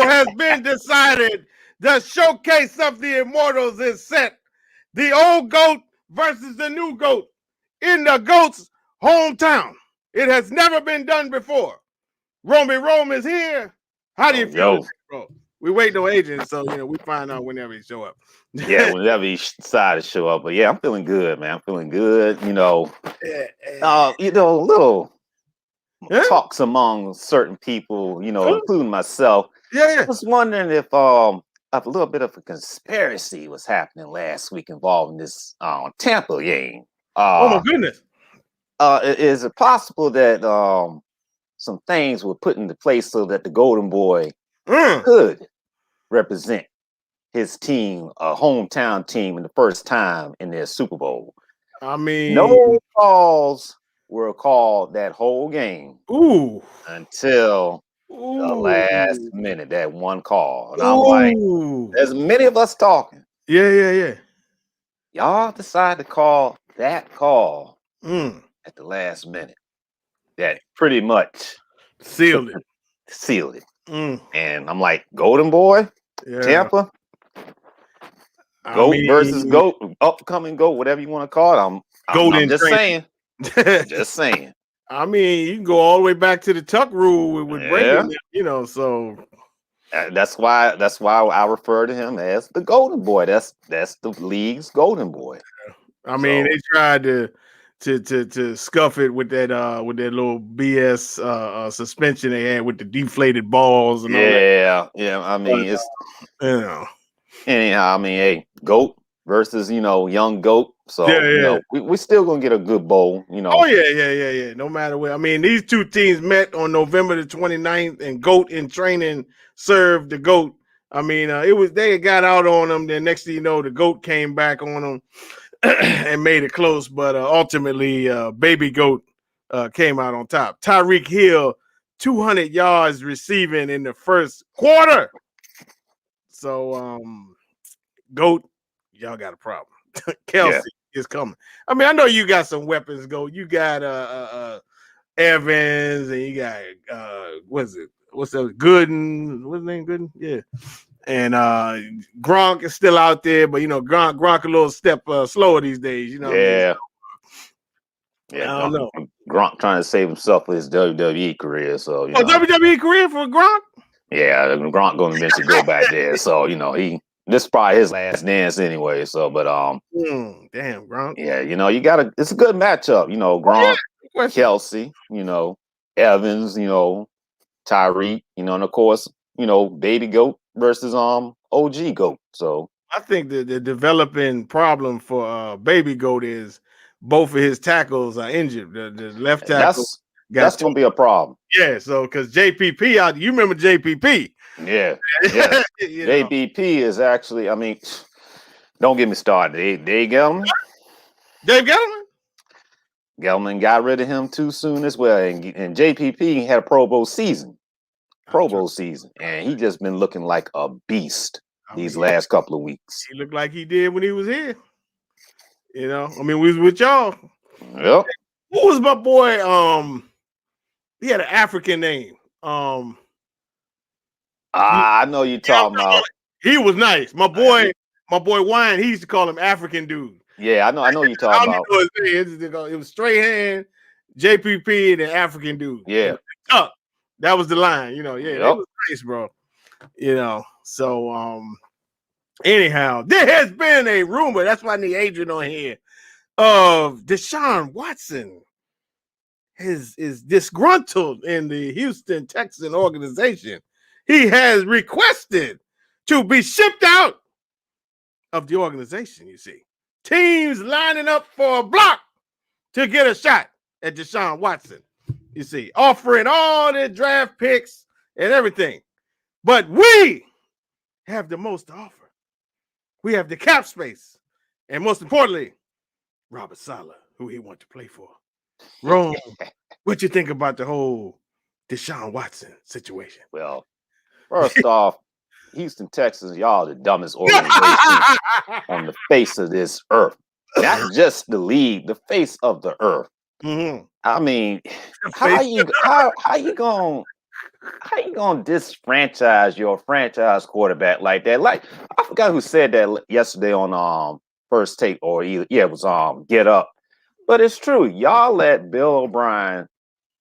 has been decided. The showcase of the Immortals is set. The old GOAT versus the new GOAT in the GOAT's hometown. It has never been done before. Romy Rome is here. How do you feel, bro? We wait on agents, so we find out whenever he show up. Yeah, whenever he decided to show up. But yeah, I'm feeling good, man. I'm feeling good. Little talks among certain people, including myself. Yeah. I was wondering if a little bit of a conspiracy was happening last week involving this Tampa game. Oh my goodness! Is it possible that some things were put into place so that the Golden Boy could represent his team, a hometown team, in the first time in their Super Bowl? I mean, no calls were called that whole game. Until the last minute, that one call. And I'm like, there's many of us talking. Yeah. Y'all decide to call that call at the last minute. That pretty much sealed it. And I'm like, Golden Boy, Tampa, GOAT versus GOAT, upcoming GOAT, whatever you want to call it. I'm just saying. Just saying. I mean, you can go all the way back to the Tuck rule with Brady, so that's why I refer to him as the Golden Boy. That's the league's Golden Boy. I mean, they tried to scuff it with that little BS suspension they had with the deflated balls and all that. Yeah. I mean, it's anyhow. I mean, hey, GOAT versus young GOAT. So we still gonna get a good bowl. Oh yeah. No matter what. I mean, these two teams met on November the 29th, and GOAT in training served the GOAT. I mean, they got out on them. Then next thing you know, the GOAT came back on them and made it close. But ultimately, Baby GOAT came out on top. Tyreek Hill, 200 yards receiving in the first quarter. So, GOAT, y'all got a problem. Kelsey is coming. I mean, I know you got some weapons, GOAT. You got Evans, and you got what's that? Gooden. What's his name? Gooden? Yeah. And Gronk is still out there, but Gronk a little step slower these days. Yeah. I don't know. Gronk trying to save himself for his WWE career. So WWE career for Gronk? Yeah, Gronk gonna eventually go back there. So this is probably his last dance anyway. So, but damn Gronk. Yeah, it's a good matchup. Gronk, Kelsey, Evans, Tyreek, and of course, Baby GOAT versus OG GOAT. So I think the developing problem for Baby GOAT is both of his tackles are injured. The left tackle that's gonna be a problem. Yeah, so because JPP out, you remember JPP? Yeah. JPP is actually, I mean, don't get me started. Dave Gettleman? Gettleman got rid of him too soon as well. And JPP had a Pro Bowl season. And he just been looking like a beast these last couple of weeks. He looked like he did when he was here. I mean, we was with y'all. Yep. Who was my boy? He had an African name. I know you're talking about. He was nice. My boy Wine, he used to call him African dude. Yeah, I know you're talking about. It was straight hand, JPP, and an African dude. Yeah. That was the line, It was nice, bro. So anyhow, there has been a rumor. That's why I need Adrian on here of Deshaun Watson is disgruntled in the Houston Texan organization. He has requested to be shipped out of the organization. You see, teams lining up for a block to get a shot at Deshaun Watson. You see, offering all their draft picks and everything. But we have the most to offer. We have the cap space. And most importantly, Robert Saleh, who he wants to play for. Rome, what you think about the whole Deshaun Watson situation? Well, first off, Houston Texans, y'all the dumbest organization on the face of this earth. Not just the league, the face of the earth. Mm-hmm. I mean, how you gonna How you gonna disfranchise your franchise quarterback like that? Like I forgot who said that yesterday on First Take or either it was Get Up. But it's true. Y'all let Bill O'Brien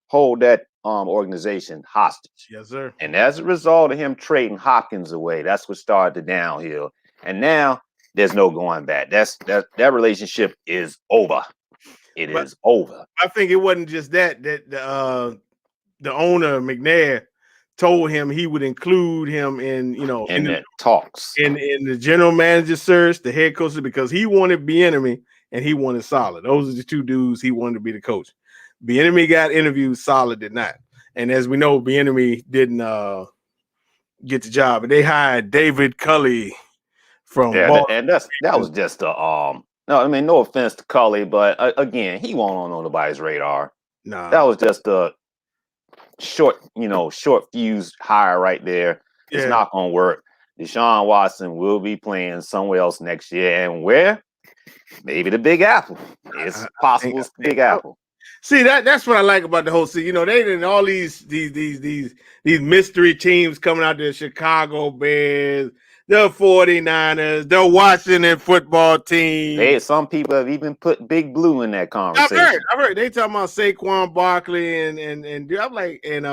hold that organization hostage. Yes, sir. And as a result of him trading Hopkins away, that's what started the downhill. And now there's no going back. That relationship is over. It is over. I think it wasn't just that the owner McNair told him he would include him in the talks in the general manager search, the head coach, because he wanted Bieniemy and he wanted Solid. Those are the two dudes he wanted to be the coach. Bieniemy got interviewed, Solid did not. And as we know, Bieniemy didn't get the job. And they hired David Culley from and that was just a no, I mean, no offense to Culley, but again, he won't on nobody's radar. Nah. That was just a short fuse hire right there. It's not gonna work. Deshaun Watson will be playing somewhere else next year, and where? Maybe the Big Apple. It's possible it's the Big Apple. See, that's what I like about the whole city. You know, they did all these mystery teams coming out there, Chicago Bears, the 49ers, the Washington football team. Some people have even put Big Blue in that conversation. I've heard. They talking about Saquon Barkley and I'm like, and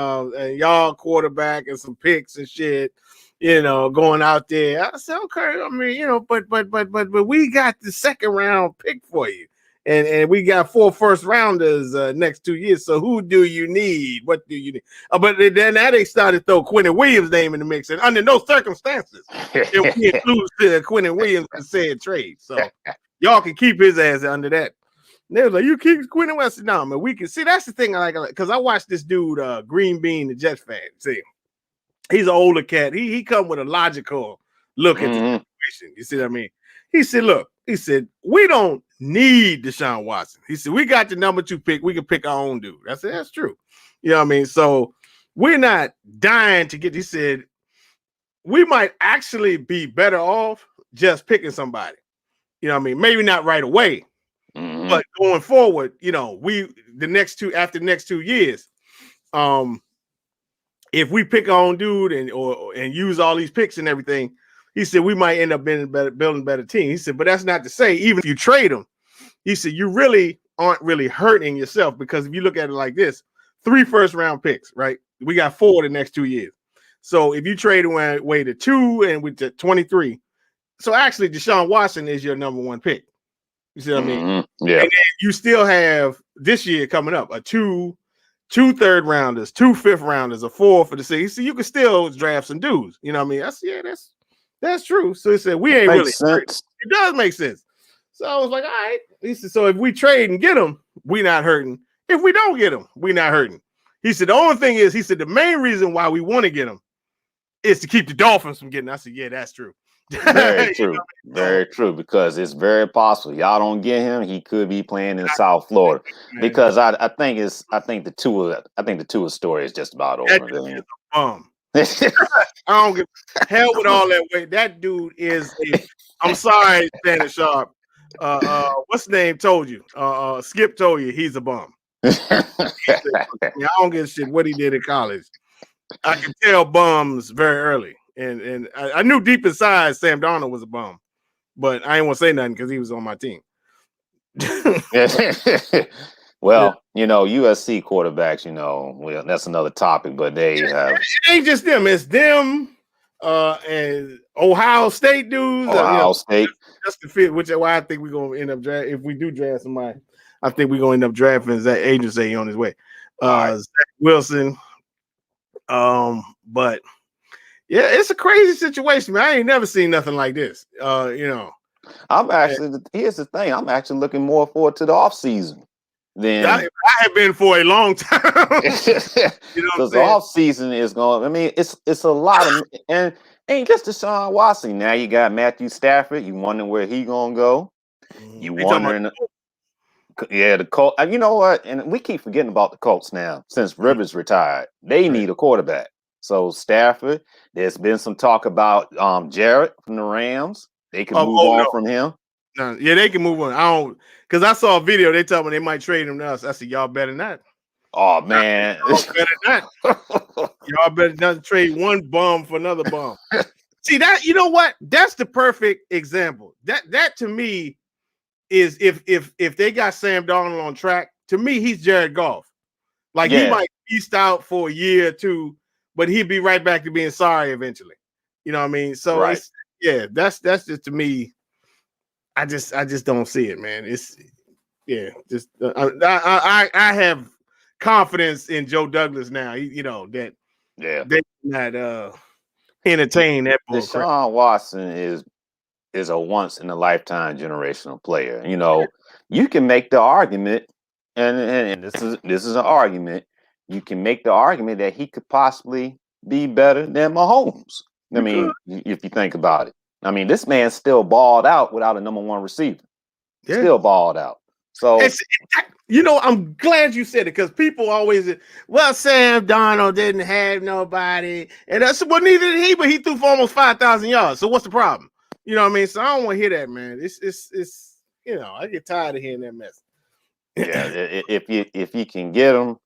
y'all quarterback and some picks and shit, going out there. I said, okay, I mean, but we got the second round pick for you. And we got 4 first rounders next 2 years. So who do you need? What do you need? But then now they started to throw Quentin Williams' name in the mix, and under no circumstances if we include Quentin Williams in said trade. So y'all can keep his ass under that. And they was like, you keep Quentin Williams? No, man, we can see. That's the thing I like, because I watched this dude, Green Bean, the Jets fan. See, he's an older cat. He come with a logical look at the situation. You see what I mean? He said, look. He said, we don't need Deshaun Watson. He said, we got the number 2 pick. We can pick our own dude. I said, that's true. You know what I mean? So we're not dying to get, he said, we might actually be better off just picking somebody. You know what I mean? Maybe not right away, but going forward, after the next 2 years, if we pick our own dude and use all these picks and everything, he said, we might end up building a better team. He said, but that's not to say, even if you trade them, he said, you really aren't really hurting yourself, because if you look at it like this, 3 first round picks, right? We got 4 the next 2 years. So if you trade away the 2 and with the 23, so actually Deshaun Watson is your number 1 pick. You see what I mean? Yeah. And then you still have this year coming up a 2 third rounders, 2 fifth rounders, a 4 for the 6. So you can still draft some dudes. You know what I mean? That's true. So he said, we ain't really sense. It does make sense. So I was like, all right. He said, so if we trade and get him, we not hurting. If we don't get him, we not hurting. He said, the only thing is, he said, the main reason why we want to get him is to keep the Dolphins from getting. I said, yeah, that's true. Very true. Very true, because it's very possible y'all don't get him, he could be playing in South Florida. Because I think the Tua story is just about over. I don't give hell with all that weight. That dude is I'm sorry, Shannon Sharp. What's the name told you? Skip told you he's a bum. I don't give a shit what he did in college. I can tell bums very early. And I knew deep inside Sam Darnold was a bum. But I didn't want to say nothing because he was on my team. Well, USC quarterbacks, well, that's another topic, but they have. It ain't just them. It's them and Ohio State dudes. Ohio State. That's the fit, which is why I think we're going to end up drafting. If we do draft somebody, I think we're going to end up drafting Zach Agency on his way. Zach Wilson. But yeah, it's a crazy situation, man. I ain't never seen nothing like this. Here's the thing. I'm actually looking more forward to the offseason. I have been for a long time. Because the off season is going. I mean, it's a lot of, and ain't just Deshaun Watson. Now you got Matthew Stafford. You wondering where he gonna go. You wondering, the Colts. You know what? And we keep forgetting about the Colts now. Since Rivers retired, they need a quarterback. So Stafford. There's been some talk about Jarrett from the Rams. They can move on from him. No, yeah, they can move on. Because I saw a video. They told me they might trade him to us. I said, y'all better not. Oh man, Y'all better not. Y'all better not trade one bum for another bum. See that? You know what? That's the perfect example. That to me is if they got Sam Darnold on track, to me he's Jared Goff. Like he might beast out for a year or two, but he'd be right back to being sorry eventually. You know what I mean? So it's that's just to me. I just don't see it, man. It's just I have confidence in Joe Douglas now. That they not entertain that bull crap. Deshaun Watson is a once in a lifetime generational player. You can make the argument, and this is an argument. You can make the argument that he could possibly be better than Mahomes. I mean, if you think about it. I mean, this man still balled out without a number one receiver. Yeah. Still balled out. So I'm glad you said it because people always, Sam Darnold didn't have nobody, and that's well, neither did he, but he threw for almost 5,000 yards. So what's the problem? You know what I mean? So I don't want to hear that, man. It's I get tired of hearing that mess. Yeah, if you can get them,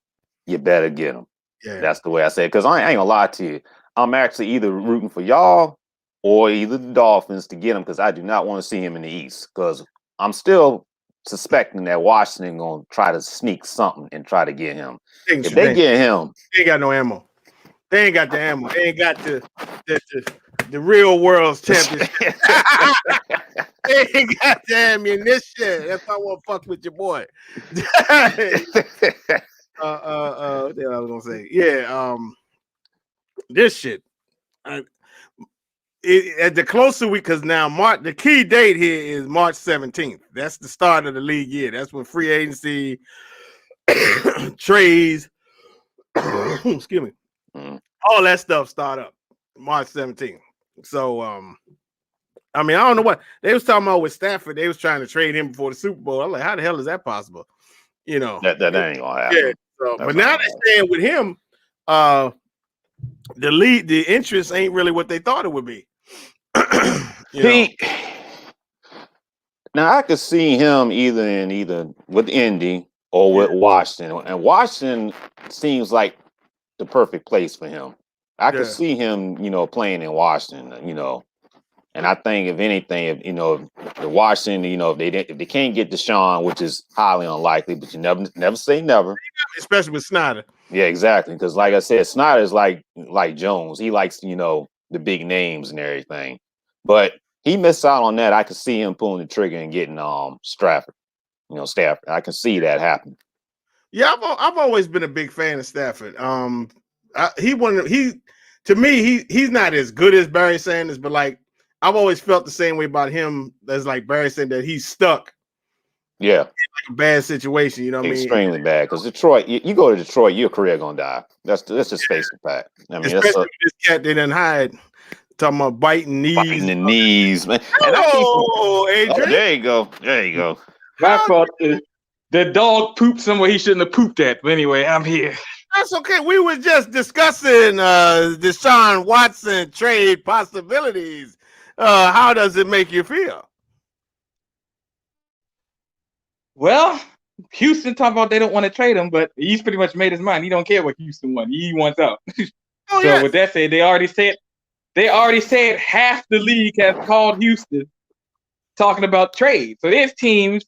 you better get them. Yeah, that's the way I say it. Because I ain't gonna lie to you, I'm actually either rooting for y'all or either the Dolphins to get him because I do not want to see him in the East. Because I'm still suspecting that Washington gonna try to sneak something and try to get him. If they get him, they ain't got no ammo. They ain't got the ammo. They ain't got the real world's championship. They ain't got the ammunition. That's why I want to fuck with your boy. What the hell I was gonna say? Yeah, this shit. At the closer because now the key date here is March 17th. That's the start of the league year. That's when free agency trades, excuse me, all that stuff start up March 17th. So I mean, I don't know what they was talking about with Stafford. They was trying to trade him before the Super Bowl. I'm like, how the hell is that possible? That ain't gonna happen. Yeah, so, but now they're saying with him, the interest ain't really what they thought it would be. Now I could see him either with Indy or with Washington, and Washington seems like the perfect place for him. I could see him, playing in Washington, and I think if anything, the Washington, if they can't get Deshaun, which is highly unlikely, but you never say never, especially with Snyder. Yeah, exactly. Because like I said, Snyder's like Jones. He likes, the big names and everything. But he missed out on that. I could see him pulling the trigger and getting Stafford. Stafford. I can see that happen. Yeah, I've always been a big fan of Stafford. He's not as good as Barry Sanders, but like I've always felt the same way about him as like Barry Sanders, that he's stuck. Yeah, in like a bad situation, extremely bad. Because Detroit, you go to Detroit, your career gonna die. That's just face the fact. I mean, especially this cat they didn't hide. Talking about biting the knees, man. Adrian. There you go. My fault. The dog pooped somewhere he shouldn't have pooped at. But anyway, I'm here. That's okay. We were just discussing Deshaun Watson trade possibilities. How does it make you feel? Well, Houston talking about they don't want to trade him, but he's pretty much made his mind. He don't care what Houston wants. He wants out. With that said, they already said half the league has called Houston talking about trade. So there's teams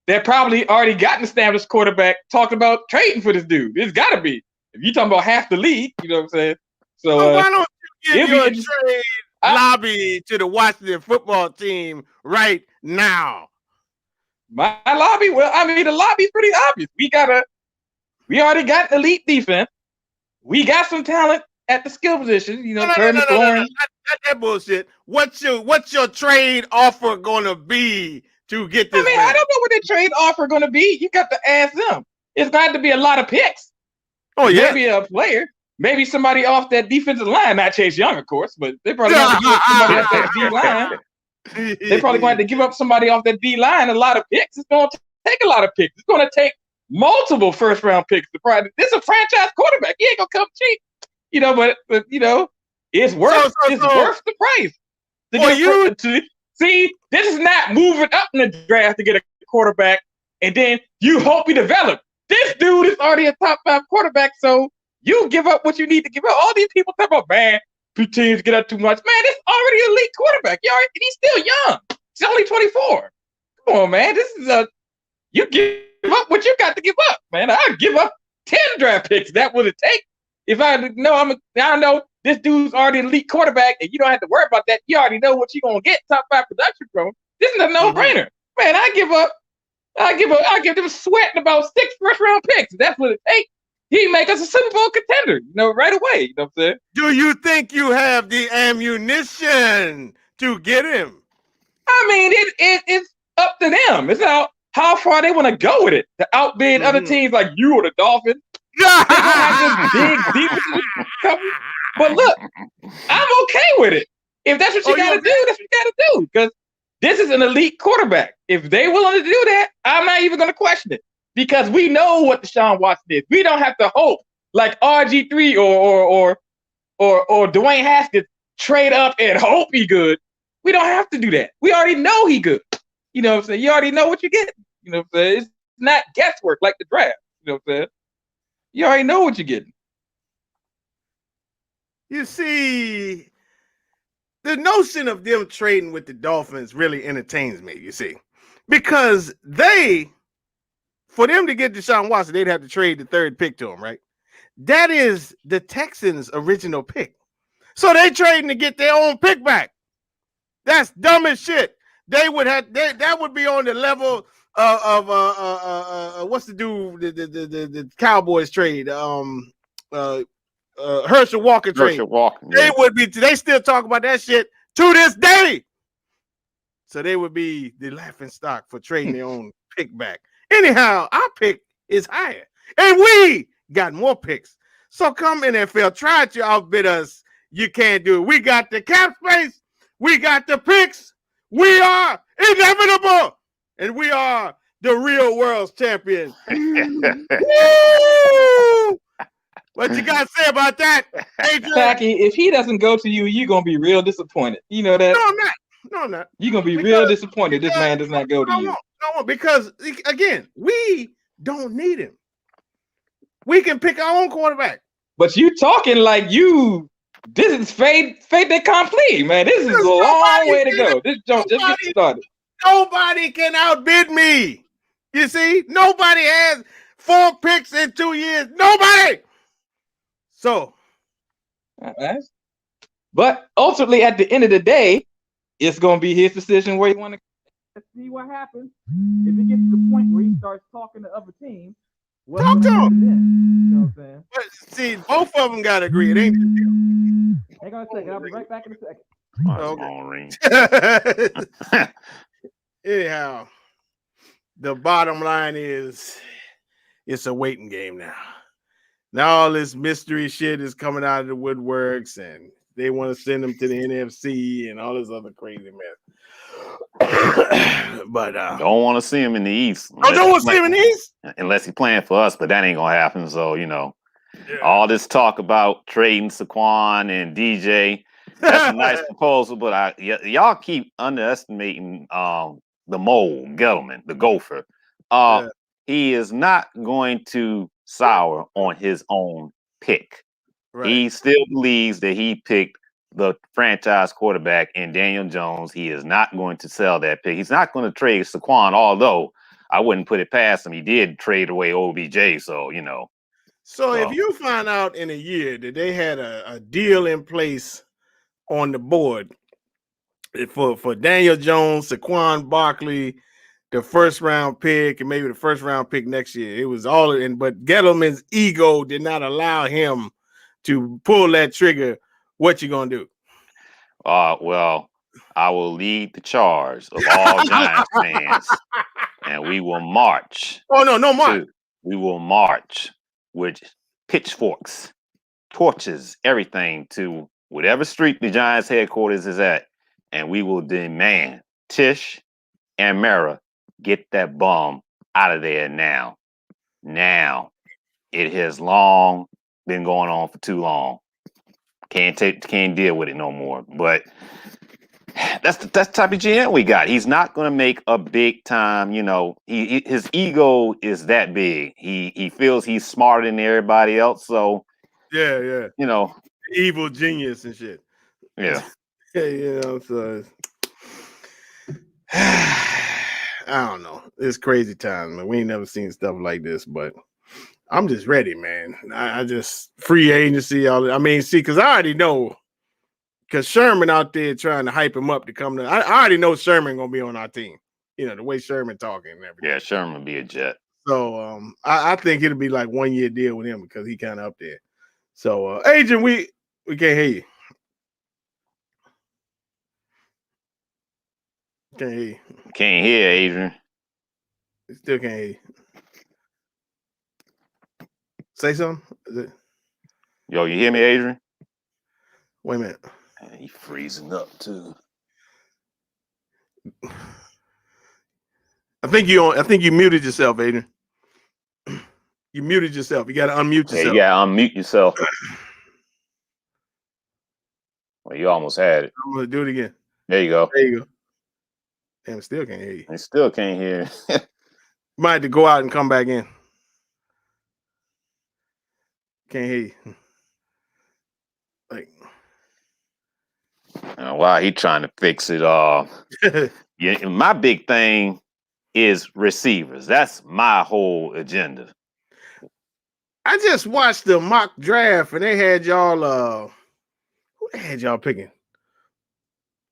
that probably already got an established quarterback talking about trading for this dude. It's got to be. If you're talking about half the league, you know what I'm saying? So why don't you give your trade lobby to the Washington football team right now? My lobby? Well, I mean, the lobby's pretty obvious. We already got elite defense. We got some talent at the skill position. Terry McLaurin. Not that bullshit. What's your trade offer gonna be to get this? I mean, I don't know what the trade offer gonna be. You got to ask them. It's got to be a lot of picks. Oh yeah, maybe a player, maybe somebody off that defensive line. Not Chase Young, of course, but they probably have to give up somebody off that D line. They probably going to have to give up somebody off that D line. A lot of picks. It's going to take a lot of picks. It's going to take multiple first round picks. This is a franchise quarterback. He ain't gonna come cheap. But it's worth worth the price. See, this is not moving up in the draft to get a quarterback, and then you hope he develops. This dude is already a top 5 quarterback, so you give up what you need to give up. All these people talk about, man, teams get up too much. Man, this already an elite quarterback. He's still young. He's only 24. Come on, man. This is you give up what you got to give up, man. I'd give up 10 draft picks. That would it take. If I know this dude's already an elite quarterback, and you don't have to worry about that. You already know what you're gonna get top 5 production from. This is a no-brainer. Man, I give them sweating about 6 first-round picks. That's what it takes. He make us a Super Bowl contender, right away. You know what I'm saying? Do you think you have the ammunition to get him? I mean, it's up to them. It's how far they want to go with it to outbid other teams like you or the Dolphins. They don't have this big defensive coverage. But look, I'm okay with it. If that's what you got to do, that's what you got to do. Because this is an elite quarterback. If they're willing to do that, I'm not even going to question it. Because we know what Deshaun Watson is. We don't have to hope like RG3 or Dwayne Haskins trade up and hope he good. We don't have to do that. We already know he good. You know what I'm saying? You already know what you're getting. You know what I'm saying? It's not guesswork like the draft. You know what I'm saying? You already know what you're getting. You see, the notion of them trading with the Dolphins really entertains me, you see. Because for them to get Deshaun Watson, they'd have to trade the 3rd pick to him, right? That is the Texans' original pick. So they trading to get their own pick back. That's dumb as shit. They would have that would be on the level of what's the dude the Cowboys trade Herschel Walker trade. They still talk about that shit to this day. So they would be the laughing stock for trading their own pick back. Anyhow, our pick is higher, and we got more picks. So come NFL, try to outbid us. You can't do it. We got the cap space. We got the picks. We are inevitable, and we are the real world's champion. What you got to say about that, Adrian? Packy, if he doesn't go to you, you're going to be real disappointed. You know that? No, I'm not. You're going to be real disappointed this man does not go to you. No, because, again, we don't need him. We can pick our own quarterback. But you talking like this is fate accompli, man. This is a long way to go. This just get started. Nobody can outbid me. You see? Nobody has 4 picks in 2 years. Nobody. So. But ultimately, at the end of the day, it's going to be his decision where he want to see what happens. If it gets to the point where he starts talking to other teams, talk to him. You know what I'm saying? But see, both of them got to agree. It ain't the deal. Hang on a second. I'll be right back in a second. Okay. Anyhow, the bottom line is it's a waiting game now. Now all this mystery shit is coming out of the woodworks, and they want to send them to the NFC and all this other crazy mess. But don't want to see him in the East. Don't want to see him in the East? Unless he's playing for us, but that ain't going to happen. So, all this talk about trading Saquon and DJ, that's a nice proposal, but y'all keep underestimating the mole, Gettleman, the gopher. He is not going to sour on his own pick. Right. He still believes that he picked the franchise quarterback in Daniel Jones. He is not going to sell that pick. He's not going to trade Saquon, although I wouldn't put it past him. He did trade away OBJ, so. So if you find out in a year that they had a deal in place on the board for Daniel Jones, Saquon Barkley, the 1st round pick, and maybe the 1st round pick next year, it was all in, but Gettleman's ego did not allow him to pull that trigger. What you gonna do? Well, I will lead the charge of all Giants fans, and we will march. Oh no march! We will march with pitchforks, torches, everything to whatever street the Giants headquarters is at, and we will demand Tish and Mara get that bum out of there now. Now, it has long been going on for too long. Can't deal with it no more. But that's the type of GM we got. He's not going to make a big time. His ego is that big. He feels he's smarter than everybody else. So yeah. Evil genius and shit. Yeah. So I don't know. It's crazy time, man. We ain't never seen stuff like this, but I'm just ready, man. I just free agency. Because I already know. Because Sherman out there trying to hype him up to come to. I already know Sherman gonna be on our team. The way Sherman talking and everything. Yeah, Sherman will be a Jet. So I think it'll be like 1 year deal with him because he kind of up there. So Agent, we can't hear you. Can't hear you. Can't hear Adrian. Still can't hear you. Say something. Yo, you hear me, Adrian? Wait a minute. He freezing up too. I think you muted yourself, Adrian. You muted yourself. You got to unmute yourself. Yeah, you got to unmute yourself. Well, you almost had it. I'm gonna do it again. There you go. There you go. Damn, still can't hear you. I still can't hear. Might have to go out and come back in. Can't hear you. Why he trying to fix it all? Yeah, my big thing is receivers. That's my whole agenda. I just watched the mock draft and they had y'all. Who they had y'all picking?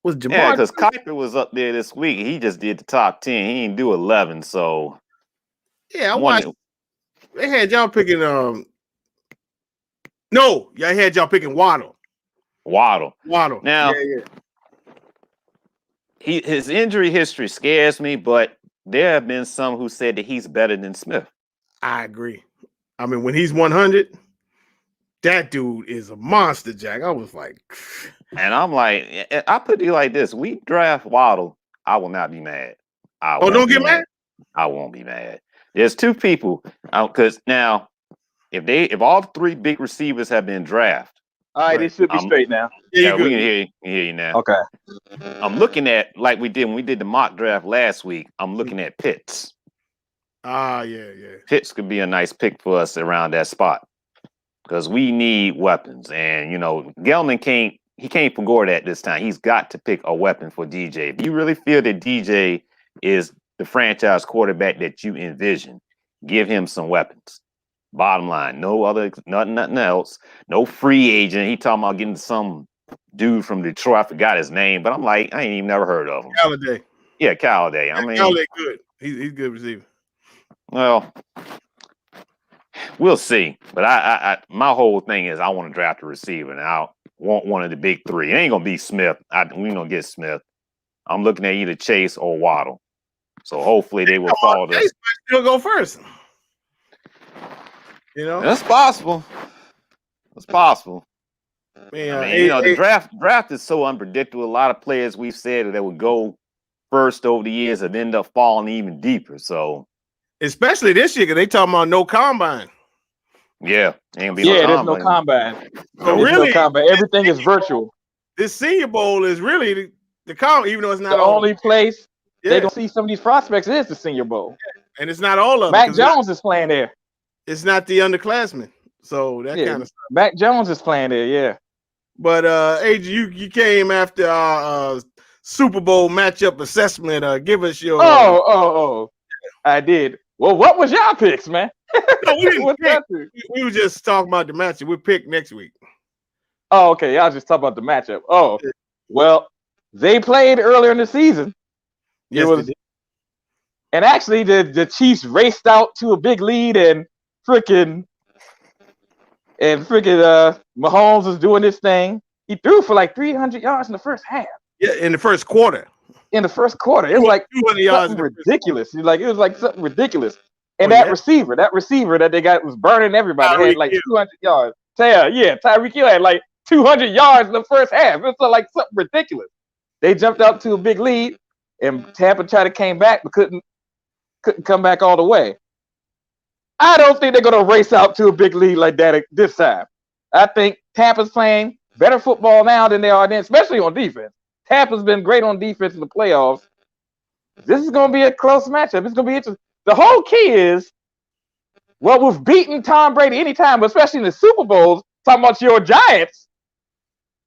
Was Jamar? Yeah, because Kuiper was up there this week. He just did the top 10. He didn't do 11. So yeah, I watched. They had y'all picking. No, I had y'all picking Waddle. Now, his injury history scares me, but there have been some who said that he's better than Smith. I agree. I mean, when he's 100, that dude is a monster, Jack. I was like, and I'm like, I put it like this: we draft Waddle, I will not be mad. Don't get mad. I won't be mad. There's two people, because now, if all three big receivers have been drafted. All right, it should be straight now. Yeah, we can hear you now. Okay. I'm looking at, like we did when we did the mock draft last week, I'm looking at Pitts. Yeah. Pitts could be a nice pick for us around that spot because we need weapons. And, Gelman can't forgo that this time. He's got to pick a weapon for DJ. If you really feel that DJ is the franchise quarterback that you envision, give him some weapons. Bottom line, nothing else. No free agent. He talking about getting some dude from Detroit. I forgot his name, but I'm like, I ain't even never heard of him. Galladay. Yeah, Galladay. I mean, Galladay good. He's good receiver. Well, we'll see. But I my whole thing is I want to draft a receiver, and I want one of the big three. It ain't gonna be Smith. We gonna get Smith. I'm looking at either Chase or Waddle. So hopefully they will follow this. Chase might still go first. That's possible. It's possible. Man, I mean, the draft is so unpredictable. A lot of players we've said that would go first over the years have ended up falling even deeper. So, especially this year, because they talking about no combine. Yeah, ain't gonna be there's no combine. Really, no combine. Everything is virtual. This Senior Bowl is really the combine, even though it's not the only place they're gonna see some of these prospects is the Senior Bowl. And it's not all of them. Mac Jones is playing there. It's not the underclassmen, so that kind of stuff. Mac Jones is playing there, yeah. But AJ, you came after our Super Bowl matchup assessment. Give us your. I did. Well, what was y'all picks, man? No, we didn't pick. We were just talking about the matchup. We'll pick next week. Oh, okay. Y'all just talk about the matchup. Oh, well, they played earlier in the season. Yes, they did. And actually, the Chiefs raced out to a big lead, and freaking Mahomes was doing this thing. He threw for like 300 yards in the first half. Yeah, in the first quarter. It was like 200 yards ridiculous. It was like something ridiculous. And that receiver that they got was burning everybody. Had like 200 yards. Tyreek Hill had like 200 yards in the first half. It was like something ridiculous. They jumped out to a big lead, and Tampa tried to came back, but couldn't come back all the way. I don't think they're going to race out to a big lead like that this time. I think Tampa's playing better football now than they are then, especially on defense. Tampa's been great on defense in the playoffs. This is going to be a close matchup. It's going to be interesting. The whole key is, well, we've beaten Tom Brady anytime, but especially in the Super Bowls, talking about your Giants.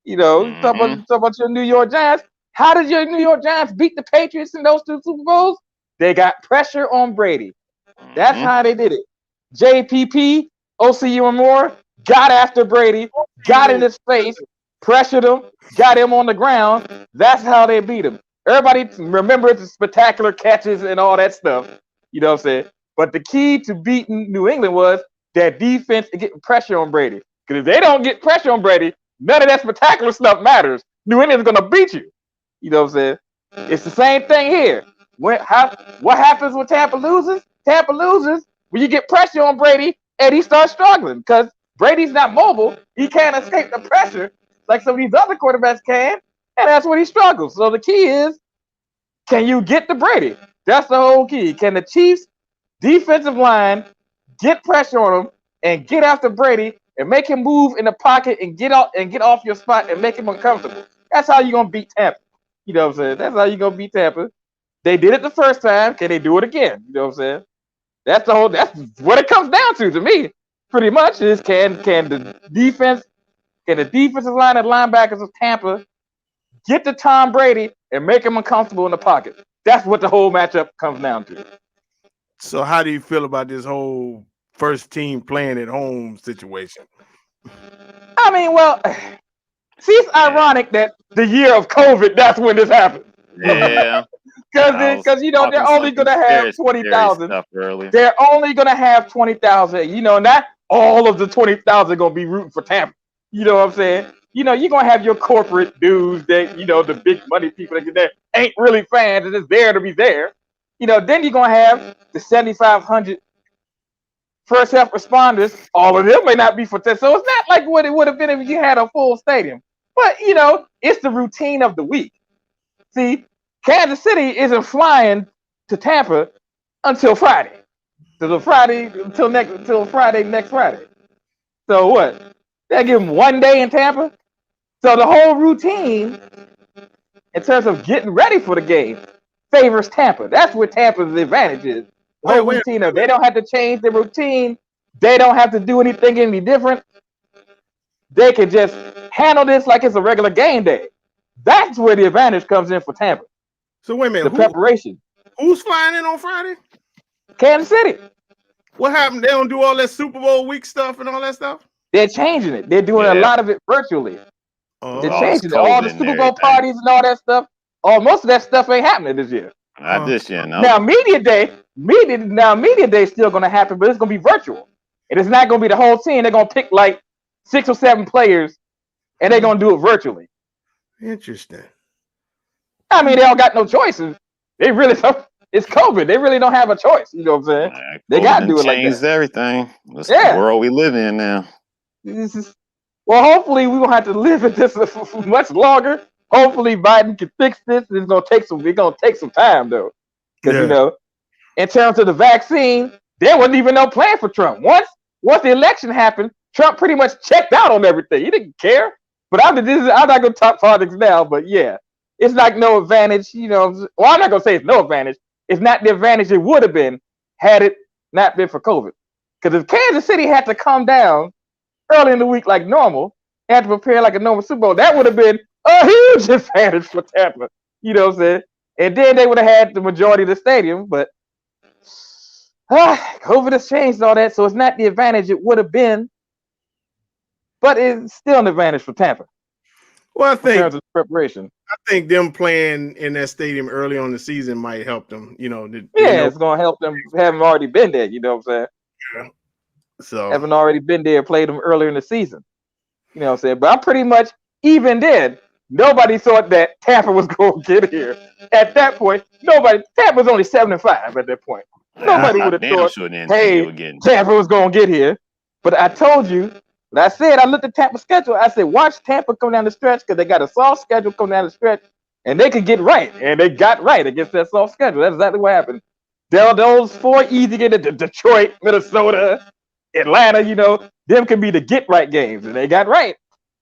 Talking about your New York Giants. How did your New York Giants beat the Patriots in those 2 Super Bowls? They got pressure on Brady. That's how they did it. JPP, OCU and more, got after Brady, got in his face, pressured him, got him on the ground. That's how they beat him. Everybody remember the spectacular catches and all that stuff. You know what I'm saying? But the key to beating New England was that defense and getting pressure on Brady. Because if they don't get pressure on Brady, none of that spectacular stuff matters. New England's going to beat you. You know what I'm saying? It's the same thing here. What happens when Tampa loses? Tampa loses when you get pressure on Brady and he starts struggling because Brady's not mobile. He can't escape the pressure like some of these other quarterbacks can, and that's when he struggles. So the key is, can you get to Brady? That's the whole key. Can the Chiefs' defensive line get pressure on him and get after Brady and make him move in the pocket and get off your spot and make him uncomfortable? That's how you're going to beat Tampa. You know what I'm saying? That's how you're going to beat Tampa. They did it the first time. Can they do it again? You know what I'm saying? That's what it comes down to me. Pretty much is can the defensive line and linebackers of Tampa get to Tom Brady and make him uncomfortable in the pocket? That's what the whole matchup comes down to. So how do you feel about this whole first team playing at home situation? I mean, well, see, it's ironic that the year of COVID, that's when this happened. Yeah. Because they're only going to have 20,000. They're only going to have 20,000. Not all of the 20,000 are going to be rooting for Tampa. You know what I'm saying? You're going to have your corporate dudes that, the big money people that ain't really fans and just there to be there. Then you're going to have the 7,500 first half responders. All of them may not be for Tampa. So it's not like what it would have been if you had a full stadium. But, it's the routine of the week. See, Kansas City isn't flying to Tampa until Friday. Until Friday next Friday. So what? They give them 1 day in Tampa. So the whole routine, in terms of getting ready for the game, favors Tampa. That's what Tampa's advantage is. The whole routine of they don't have to change their routine. They don't have to do anything any different. They can just handle this like it's a regular game day. That's where the advantage comes in for Tampa. So wait a minute. The preparation. Who's flying in on Friday? Kansas City. What happened? They don't do all that Super Bowl week stuff and all that stuff? They're changing it. They're doing a lot of it virtually. They're changing it. All the Super Bowl parties and all that stuff. Most of that stuff ain't happening this year. Not this year, no. Now media day is still going to happen, but it's going to be virtual. And it's not going to be the whole team. They're going to pick like 6 or 7 players, and they're going to do it virtually. Interesting. I mean, they all got no choices. They really don't. It's COVID. They really don't have a choice. You know what I'm saying? They got to do it like that. Changed everything. That's the world we live in now. Well, hopefully we won't have to live in this for much longer. Hopefully Biden can fix this. It's gonna take some time though. Because in terms of the vaccine, there wasn't even no plan for Trump. Once the election happened, Trump pretty much checked out on everything. He didn't care. But I'm not gonna talk politics now, but yeah. It's like no advantage, Well, I'm not gonna say it's no advantage. It's not the advantage it would have been had it not been for COVID. Because if Kansas City had to come down early in the week like normal, had to prepare like a normal Super Bowl, that would have been a huge advantage for Tampa. You know what I'm saying? And then they would have had the majority of the stadium, but COVID has changed all that, so it's not the advantage it would have been, but it's still an advantage for Tampa. Well, I think in terms of preparation. I think them playing in that stadium early on the season might help them. It's going to help them. Haven't already been there. You know what I'm saying? Yeah. So haven't already been there, played them earlier in the season. You know what I'm saying? But I'm pretty much even then. Nobody thought that Tampa was going to get here. At that point, Tampa was only 7-5 at that point. Nobody would have thought, Tampa was going to get here. But I told you. I looked at Tampa's schedule. I said, watch Tampa come down the stretch because they got a soft schedule come down the stretch, and they could get right. And they got right against that soft schedule. That's exactly what happened. Those 4 easy games, Detroit, Minnesota, Atlanta, them could be the get right games, and they got right.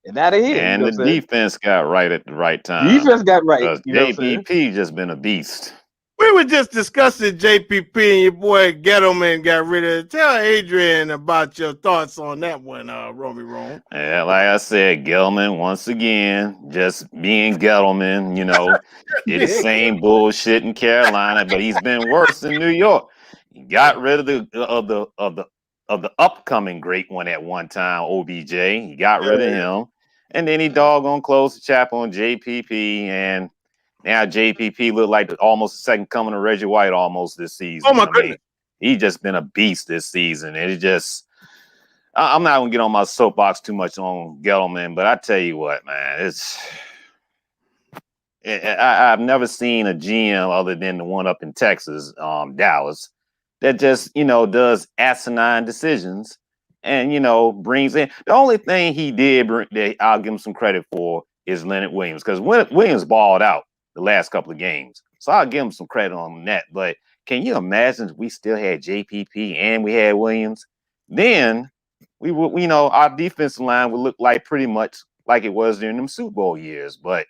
And now they're here. And you know the defense got right at the right time. Defense got right. You know JPP just been a beast. We were just discussing JPP and your boy Gettleman got rid of it. Tell Adrian about your thoughts on that one, Romy Rome. Yeah, like I said, Gettleman once again, just being Gettleman, you know, did the same bullshit in Carolina, but he's been worse in New York. He got rid of the upcoming great one at one time, OBJ. He got rid of him. And then he doggone closed the chapter on JPP, and now JPP look like almost the second coming of Reggie White almost this season. Oh my goodness. He's just been a beast this season. And it just, I'm not gonna get on my soapbox too much on Gettleman, but I tell you what, man, I've never seen a GM other than the one up in Texas, Dallas, that just, you know, does asinine decisions and, you know, brings in. The only thing he did that I'll give him some credit for is Leonard Williams, because Williams balled out the last couple of games. So I'll give him some credit on that. But can you imagine if we still had JPP and we had Williams? Then we would, you know, our defensive line would look like pretty much like it was during them Super Bowl years. But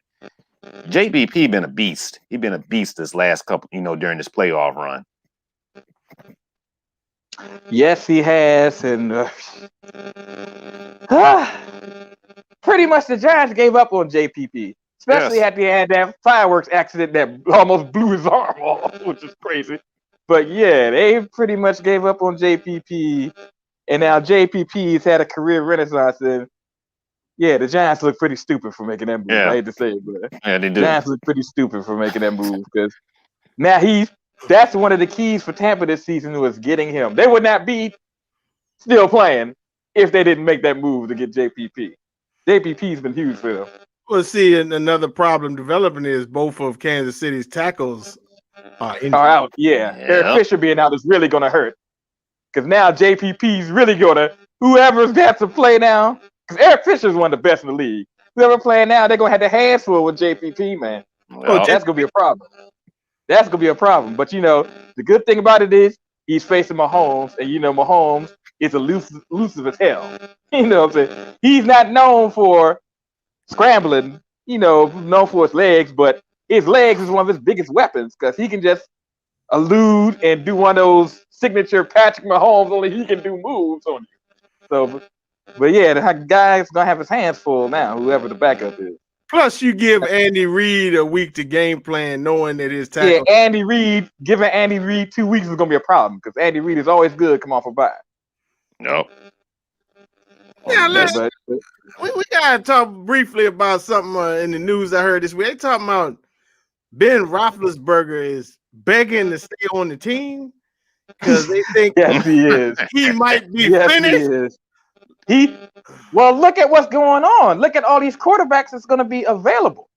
JPP been a beast. He's been a beast this last couple, you know, during this playoff run. Yes, he has, and pretty much the Giants gave up on JPP, especially at the end that fireworks accident that almost blew his arm off, which is crazy. But yeah, they pretty much gave up on JPP, and now JPP's had a career renaissance. And yeah, the Giants look pretty stupid for making that move. I hate to say it, but yeah, they do. The Giants look pretty stupid for making that move because now that's one of the keys for Tampa this season was getting him. They would not be still playing if they didn't make that move to get JPP. JPP's been huge for them. Well, see, and another problem developing is both of Kansas City's tackles are out. Yeah, Eric Fisher being out is really going to hurt because now JPP's really going to, whoever's got to play now, because Eric Fisher's one of the best in the league. Whoever playing now, they're going to have their hands full with JPP, man. Oh, that's going to be a problem. That's going to be a problem. But, you know, the good thing about it is he's facing Mahomes, and, you know, Mahomes is elusive as hell. You know what I'm saying? He's not known for scrambling, you know, known for his legs, but his legs is one of his biggest weapons because he can just elude and do one of those signature Patrick Mahomes, only he can do moves on you. So, but yeah, the guy's going to have his hands full now, whoever the backup is. Plus, you give Andy Reid a week to game plan, knowing that his tackle. Yeah, giving Andy Reid 2 weeks is going to be a problem because Andy Reid is always good come off a bye. Nope. Yeah, we got to talk briefly about something in the news I heard this week. They talking about Ben Roethlisberger is begging to stay on the team because they think yes, he is. He might be finished. He is. Well, look at what's going on. Look at all these quarterbacks that's going to be available.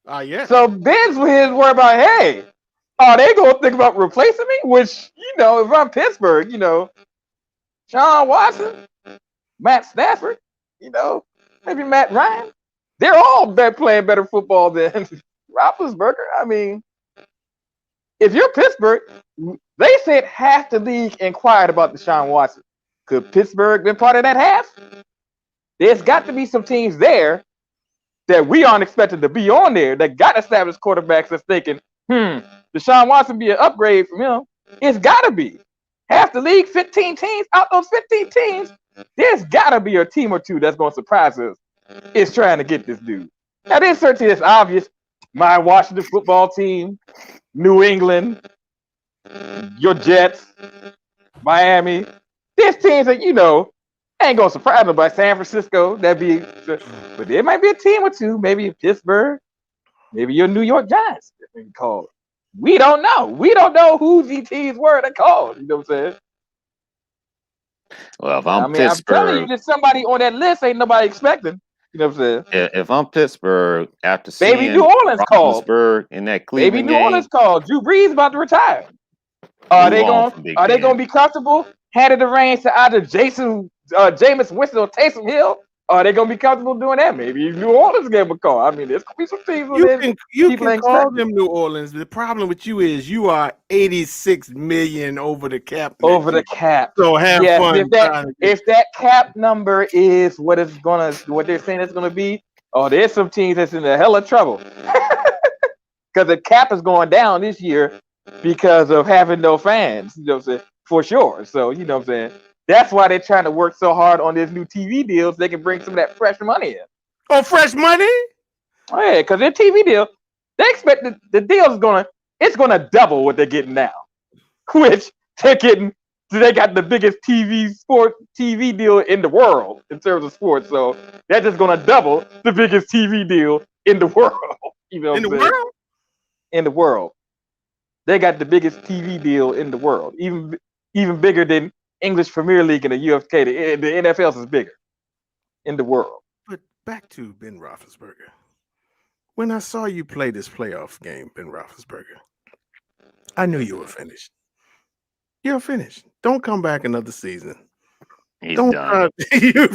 Yeah. So Ben's worried about, hey, are they going to think about replacing me? Which, you know, if I'm Pittsburgh, you know, Sean Watson, Matt Stafford, you know, maybe Matt Ryan, they're all playing better football than Roethlisberger. I mean, if you're Pittsburgh, they said half the league inquired about Deshaun Watson. Could Pittsburgh been part of that half? There's got to be some teams there that we aren't expected to be on there that got established quarterbacks that's thinking, Deshaun Watson be an upgrade from him. It's got to be. Half the league, 15 teams, out those 15 teams, there's got to be a team or two that's going to surprise us. It's trying to get this dude. Now, there's certainly it's obvious. My Washington football team, New England, your Jets, Miami. There's teams that, you know, ain't going to surprise them by San Francisco. But there might be a team or two, maybe Pittsburgh, maybe your New York Giants. Called. We don't know. We don't know who these teams were that called. You know what I'm saying? Well, if I'm Pittsburgh, I'm telling you, there's somebody on that list ain't nobody expecting. You know what I'm saying? If I'm Pittsburgh, after seeing maybe New Orleans called in that Cleveland maybe New Orleans called. Drew Brees about to retire. Are they going to be comfortable handing the reins to either Jameis Winston or Taysom Hill Are they gonna be comfortable doing that? Maybe New Orleans gave a call. I mean, there's gonna be some teams you can call them New Orleans. The problem with you is you are $86 million over the cap. Over the cap. So have fun. If that cap number is what they're saying it's gonna be, there's some teams that's in a hell of trouble. Because the cap is going down this year because of having no fans, you know what I'm saying? For sure. So, you know what I'm saying? That's why they're trying to work so hard on this new TV deal so they can bring some of that fresh money in. Oh, fresh money? Oh, yeah, because their TV deal, they expect the deal's gonna double what they're getting now. Which they got the biggest TV deal in the world in terms of sports. So that's just gonna double the biggest TV deal in the world. You know what I'm saying? In the world. They got the biggest TV deal in the world. Even bigger than English Premier League and the UFC. The NFL is bigger in the world. But back to Ben Roethlisberger. When I saw you play this playoff game, Ben Roethlisberger, I knew you were finished. You're finished. Don't come back another season. He's done. You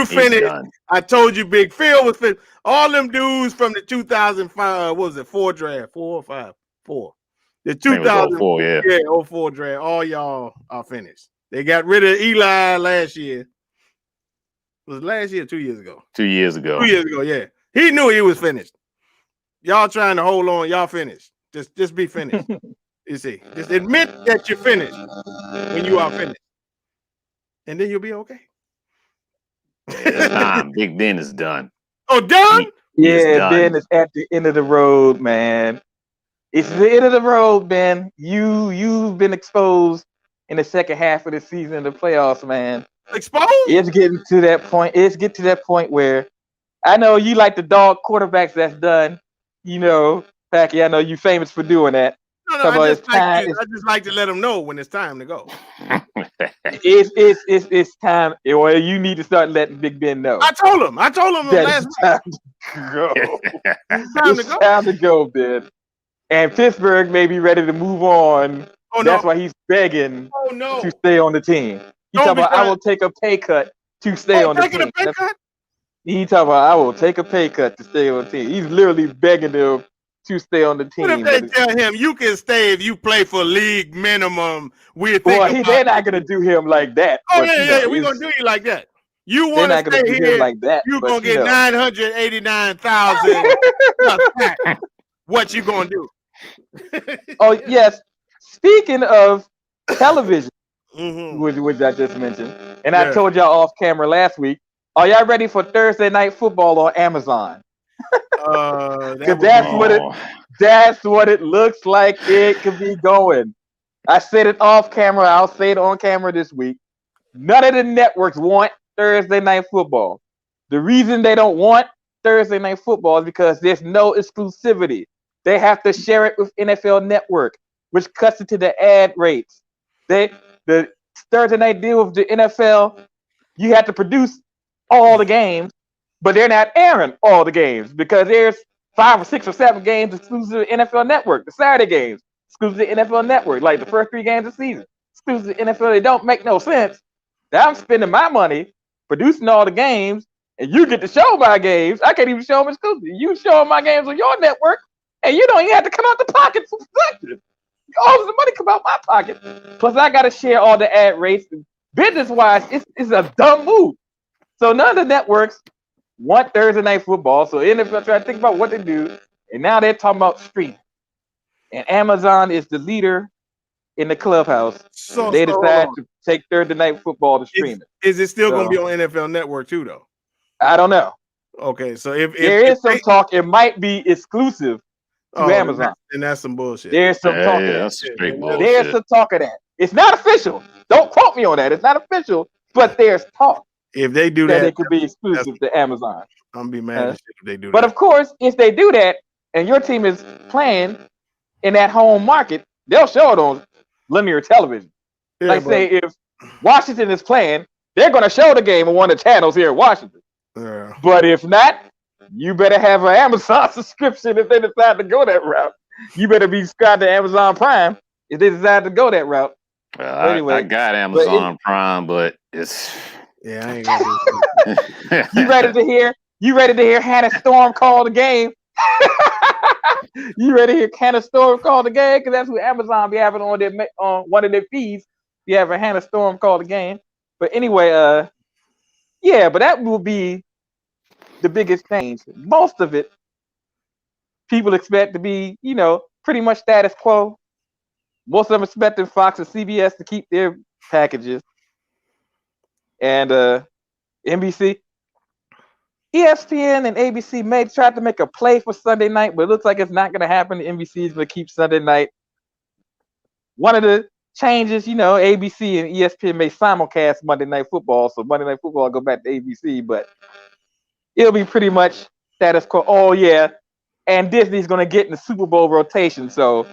finished. Done. I told you, Big Phil was finished. All them dudes from the 2005, what was it, 4 draft, 4 or 5? 4. The 2004, yeah, 04 draft. All y'all are finished. They got rid of Eli last year. Was it last year or 2 years ago? 2 years ago. 2 years ago, yeah. He knew he was finished. Y'all trying to hold on. Y'all finished. Just be finished. You see. Just admit that you're finished when you are finished. And then you'll be okay. It's time. Big Ben is done. Oh, done? Yeah, Ben is at the end of the road, man. It's the end of the road, Ben. You've been exposed in the second half of the season, the playoffs, man. Exposed? It's getting to that point. It's getting to that point where I know you like the dog quarterbacks that's done. You know, Packy, I know you famous for doing that. No, I just like to let them know when it's time to go. It's time. Well, you need to start letting Big Ben know. I told him last time to go. It's time to go, Ben. And Pittsburgh may be ready to move on. Oh, that's why he's begging to stay on the team. He's talking about, I will take a pay cut to stay on the team. He's talking about, I will take a pay cut to stay on the team. He's literally begging them to stay on the team. What if they tell him you can stay if you play for league minimum? They're not going to do him like that. Oh, yeah, we're going to do you like that. You want to stay here like that? You're going to get $989,000. What you going to do? Oh, yes. Speaking of television, which I just mentioned, and I told y'all off camera last week, are y'all ready for Thursday Night Football on Amazon? That's what it looks like it could be going. I said it off camera. I'll say it on camera this week. None of the networks want Thursday Night Football. The reason they don't want Thursday Night Football is because there's no exclusivity. They have to share it with NFL Network, which cuts into the ad rates. The Thursday night deal with the NFL, you have to produce all the games, but they're not airing all the games because there's 5 or 6 or 7 games exclusive to NFL Network. The Saturday games exclusive to NFL Network, like the first 3 games of the season exclusive to NFL. They don't make no sense. Now I'm spending my money producing all the games, and you get to show my games. I can't even show them exclusively. You show my games on your network, and you don't even have to come out the pocket for production. All the money come out my pocket. Plus, I got to share all the ad rates. Business-wise, it's a dumb move. So none of the networks want Thursday Night Football. So NFL trying to think about what to do, and now they're talking about streaming. And Amazon is the leader in the clubhouse. So they decided to take Thursday Night Football to stream it. Is it still going to be on NFL Network too, though? I don't know. Okay, so if there is some talk, it might be exclusive to Amazon. And that's some bullshit. There's some talk of that. That's straight bullshit. There's some talk of that. It's not official. Don't quote me on that. It's not official, but there's talk. If they do that, it could be exclusive to Amazon. I'm gonna be mad if they do that. But of course, if they do that and your team is playing in that home market, they'll show it on linear television. Yeah, say if Washington is playing, they're gonna show the game on one of the channels here in Washington. Yeah. But if not, you better have an Amazon subscription if they decide to go that route. You better be subscribed to Amazon Prime if they decide to go that route. Well, anyway, I got Amazon Prime, but it's Yeah, I ain't gonna do You ready to hear? You ready to hear Hannah Storm call the game? You ready to hear Hannah Storm call the game? Because that's what Amazon be having on one of their feeds. You have a Hannah Storm call the game. But anyway, yeah, but that will be the biggest change. Most of it, people expect to be, pretty much status quo. Most of them expecting Fox and CBS to keep their packages. And NBC, ESPN and ABC may try to make a play for Sunday night, but it looks like it's not going to happen. The NBC is going to keep Sunday night. One of the changes, ABC and ESPN may simulcast Monday Night Football, so Monday Night Football will go back to ABC, but it'll be pretty much status quo. Oh, yeah, and Disney's going to get in the Super Bowl rotation, so,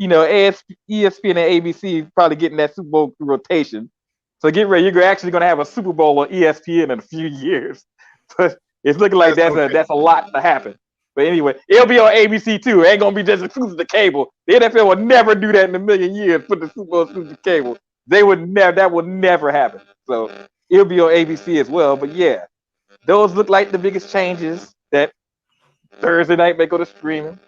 ESPN and ABC probably getting that Super Bowl rotation. So get ready, you're actually going to have a Super Bowl on ESPN in a few years. But it's looking like that's a lot to happen. But anyway, it'll be on ABC too. It ain't gonna be just exclusive to cable. The NFL will never do that in a million years. Put the Super Bowl exclusive to cable. They would never. That would never happen. So it'll be on ABC as well. But yeah, those look like the biggest changes. That Thursday night may go to streaming.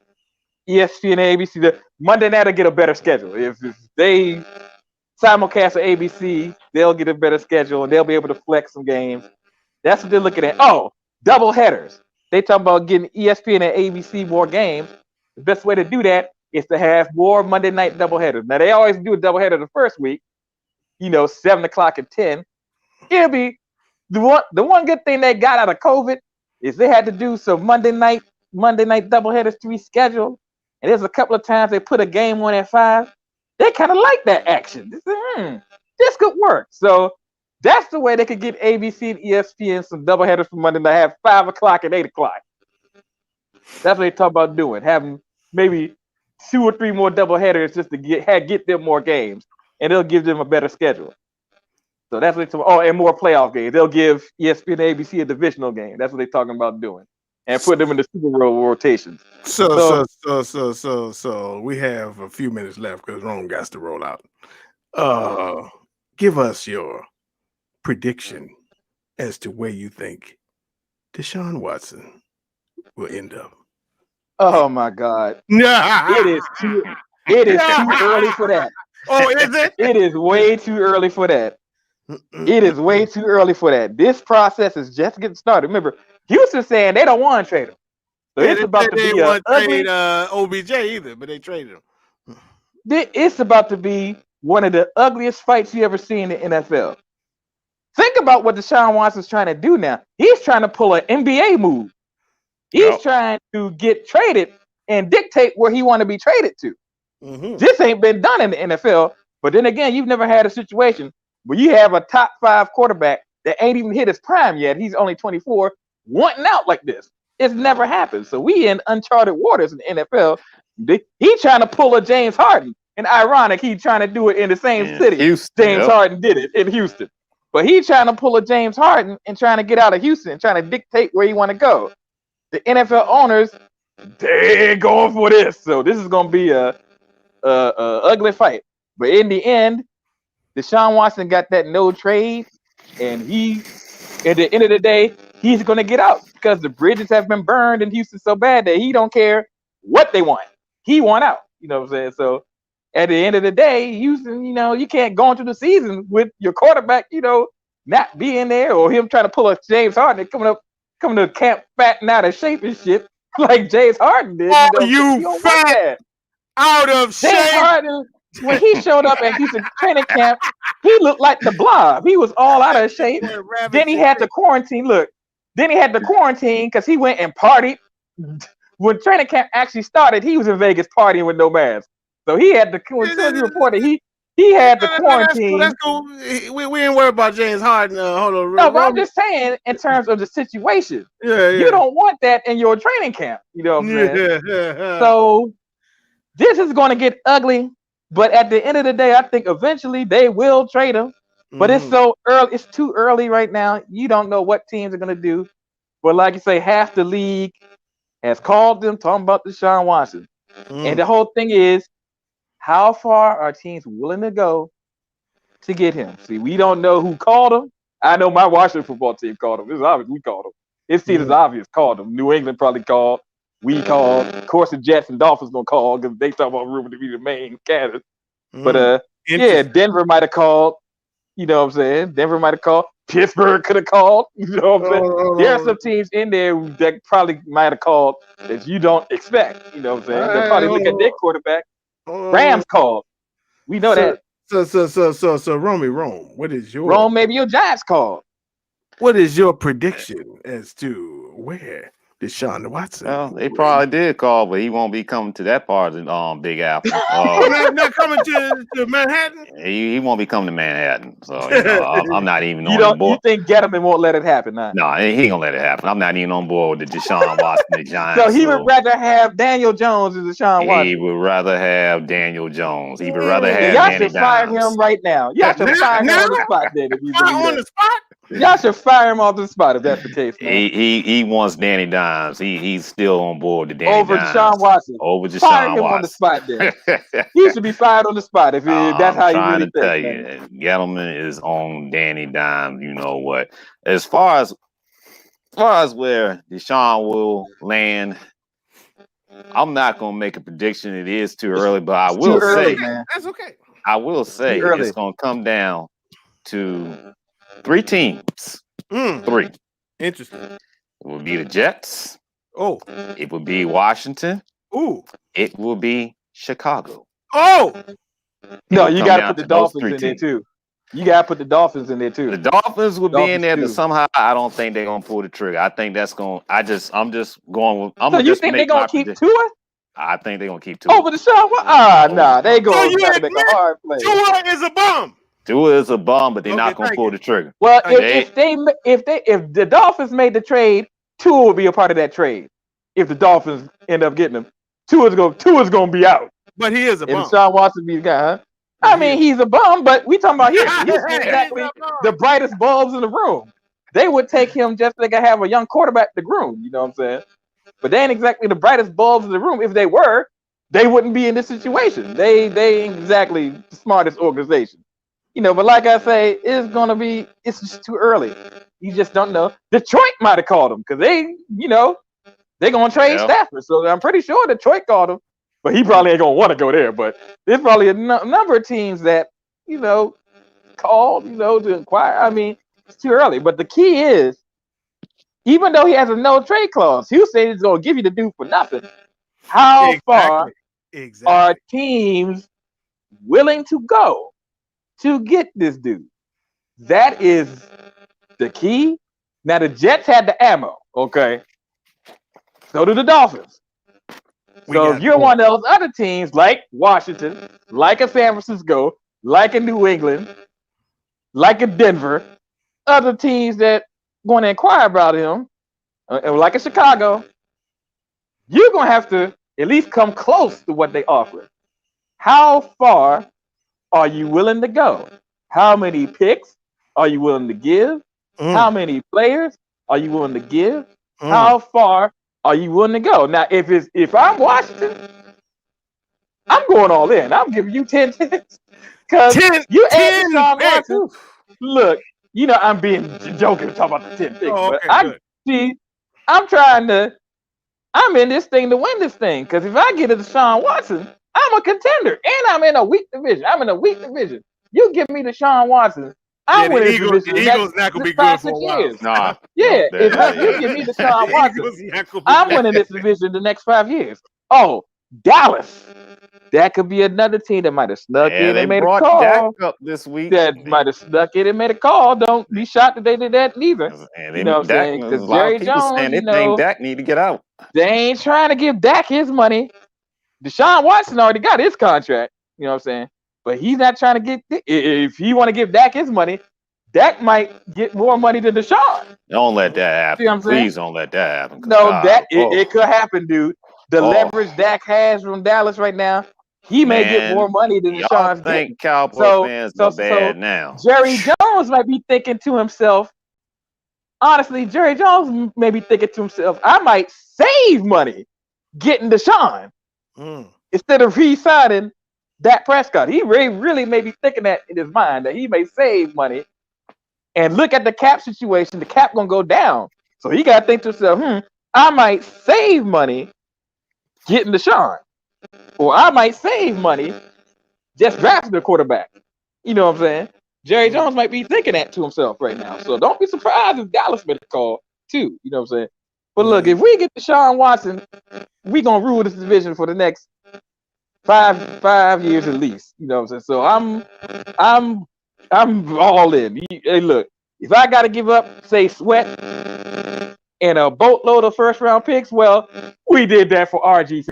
ESPN and ABC. The Monday night will get a better schedule. If they simulcast on ABC, they'll get a better schedule and they'll be able to flex some games. That's what they're looking at. Oh, double headers. They talk about getting ESPN and ABC more games. The best way to do that is to have more Monday night double headers. Now they always do a double header the first week, 7 o'clock and 10. It'll be the one good thing they got out of COVID is they had to do some Monday night double headers to reschedule. And there's a couple of times they put a game on at 5. They kind of like that action. They said, this could work. So that's the way they could get ABC and ESPN some doubleheaders for Monday night, have 5 o'clock and 8 o'clock. That's what they talk about doing, having maybe 2 or 3 more doubleheaders just to get them more games, and they'll give them a better schedule. So that's what they talk about. Oh, and more playoff games. They'll give ESPN and ABC a divisional game. That's what they're talking about doing, and put them in the Super Bowl rotations. So we have a few minutes left because Rome got to roll out. Give us your prediction as to where you think Deshaun Watson will end up. Oh my God! It is too early for that. Oh, is it? It is way too early for that. It is way too early for that. This process is just getting started. Remember, Houston's saying they don't want to trade him. So it's about to be an ugly OBJ either, but they traded him. It's about to be one of the ugliest fights you ever seen in the NFL. Think about what Deshaun Watson's trying to do now. He's trying to pull an NBA move. He's trying to get traded and dictate where he want to be traded to. Mm-hmm. This ain't been done in the NFL. But then again, you've never had a situation where you have a top 5 quarterback that ain't even hit his prime yet. He's only 24, wanting out like this. It's never happened. So we in uncharted waters in the NFL. He's trying to pull a James Harden. And ironic, he's trying to do it in the same city. Houston, James Harden did it in Houston. But he's trying to pull a James Harden and trying to get out of Houston and trying to dictate where you want to go. The NFL owners, they're going for this. So this is going to be a ugly fight. But in the end, Deshaun Watson got that no trade. And at the end of the day, he's going to get out because the bridges have been burned in Houston so bad that he don't care what they want. He want out. You know what I'm saying? So at the end of the day, Houston, you can't go into the season with your quarterback, not being there or him trying to pull a James Harden coming to camp fat and out of shape and shit like James Harden did. Oh, you fat out of shape. James Harden, when he showed up at Houston training camp, he looked like the Blob. He was all out of shape. Then he had to quarantine. Then he had to quarantine because he went and partied. When training camp actually started, he was in Vegas partying with no mask. So he had to, when he reported, he had to quarantine. That's cool. We ain't worried about James Harden. Hold on. No, but I'm just saying in terms of the situation. Yeah. You don't want that in your training camp. You know what I'm saying? Yeah. So this is going to get ugly. But at the end of the day, I think eventually they will trade him. But it's so early. It's too early right now. You don't know what teams are going to do. But like you say, half the league has called them talking about Deshaun Watson. And the whole thing is, how far are teams willing to go to get him? See, we don't know who called him. I know my Washington football team called him. It's obvious we called him. His team is obvious called him. New England probably called. We called. Of course, the Jets and Dolphins gonna call because they talk about rumor to be the main candidate. But yeah, Denver might have called. You know what I'm saying? Denver might have called. Pittsburgh could have called. You know what I'm saying? There are some teams in there that probably might have called that you don't expect. You know what I'm saying? They'll probably look at their quarterback. Rams called. We know that. So Rome, what is your maybe your Giants called. What is your prediction as to where Deshaun Watson? Well, they probably did call, but he won't be coming to that part of the Big Apple. Not coming to Manhattan. He won't be coming to Manhattan. So I'm not even on board. You think Gettleman won't let it happen? Huh? No, he ain't gonna let it happen. I'm not even on board with the Deshaun Watson, the Giants. So he would rather have Daniel Jones than Deshaun Watson. He would rather have Daniel Jones. He would rather have Y'all Danny should fire him right now. Y'all should fire him on the spot. Then, if you on the spot. Y'all should fire him off the spot if that's the case. Man. He wants Danny Dimes. He's still on board to Danny over Dimes. Deshaun Watson. Over Deshaun fire him Watson. On the spot. Then he should be fired on the spot if that's how you really think. I'm trying to tell you, Gettleman is on Danny Dimes. You know what? As far as where Deshaun will land, I'm not gonna make a prediction. It is too early, but I will say that's okay. I will say it's gonna come down to 3 teams. 3. Interesting. It will be the Jets. Oh. It will be Washington. Ooh. It will be Chicago. Oh. No, you got to put the Dolphins in there too. You got to put the Dolphins in there too. The Dolphins will be in there, but somehow I don't think they're gonna pull the trigger. I think that's going. I'm just going with. So you think they're gonna keep Tua? I think they're gonna keep Tua. Over the Deshaun? Nah, they going to make a hard play. Tua is a bum. Tua is a bum, but they're not gonna pull the trigger. Well, if the Dolphins made the trade, Tua will be a part of that trade. If the Dolphins end up getting him, Tua's gonna be out. But he is a bum. And Deshaun Watson be the guy, huh? I mean, he's a bum, but we talking about he's exactly the brightest bulbs in the room. They would take him just so they could have a young quarterback to groom. You know what I'm saying? But they ain't exactly the brightest bulbs in the room. If they were, they wouldn't be in this situation. They ain't exactly the smartest organization. You know, but like I say, it's just too early. You just don't know. Detroit might have called him because they're going to trade Stafford. So I'm pretty sure Detroit called him, but he probably ain't going to want to go there. But there's probably a number of teams that, called, to inquire. I mean, it's too early. But the key is, even though he has a no trade clause, Houston is going to give you the dude for nothing. How far are teams willing to go to get this dude? That is the key. Now the Jets had the ammo, okay? So do the Dolphins. So if you're one of those other teams like Washington, like a San Francisco, like a New England, like a Denver, other teams that want to inquire about him, like a Chicago, you're going to have to at least come close to what they offer. How far are you willing to go? How many picks are you willing to give? How many players are you willing to give? How far are you willing to go? Now, if I'm Washington, I'm going all in. I'm giving you 10 cents. Because you add Deshaun Watson. Look, I'm being joking talking about the 10 picks. I'm in this thing to win this thing. Because if I get a Deshaun Watson, I'm a contender. And I'm in a weak division. You give me Deshaun Watson, I'm winning this division. The Eagles not going to be good for a while. Nah. Yeah, if you give me Deshaun Watson, I'm winning this division the next 5 years. Oh, Dallas. That could be another team that might have snuck in and made a call. Dak up this week. That might have snuck in and made a call. Don't be shocked that they did that neither. You know what I'm saying? Because Jerry Jones, they think Dak need to get out. They ain't trying to give Dak his money. Deshaun Watson already got his contract. You know what I'm saying? But he's not trying to get. If he want to give Dak his money, Dak might get more money than Deshaun. Don't let that happen. See what I'm saying? Please don't let that happen. No, it could happen, dude. The leverage Dak has from Dallas right now, he may get more money than Deshaun's getting. I think Cowboy fans are bad now. Jerry Jones might be thinking to himself, honestly, Jerry Jones may be thinking to himself, I might save money getting Deshaun instead of re-signing Dak Prescott. He really may be thinking that in his mind, that he may save money and look at the cap situation. The cap gonna go down, so he got to think to himself, I might save money getting Deshaun, or I might save money just drafting the quarterback. You know what I'm saying? Jerry Jones might be thinking that to himself right now. So don't be surprised if Dallas made a call too. You know what I'm saying? But look, if we get Deshaun Watson, we gonna rule this division for the next five years at least. You know what I'm saying? So I'm all in. Hey, look, if I got to give up, say, Sweat and a boatload of first round picks, well, we did that for RG3.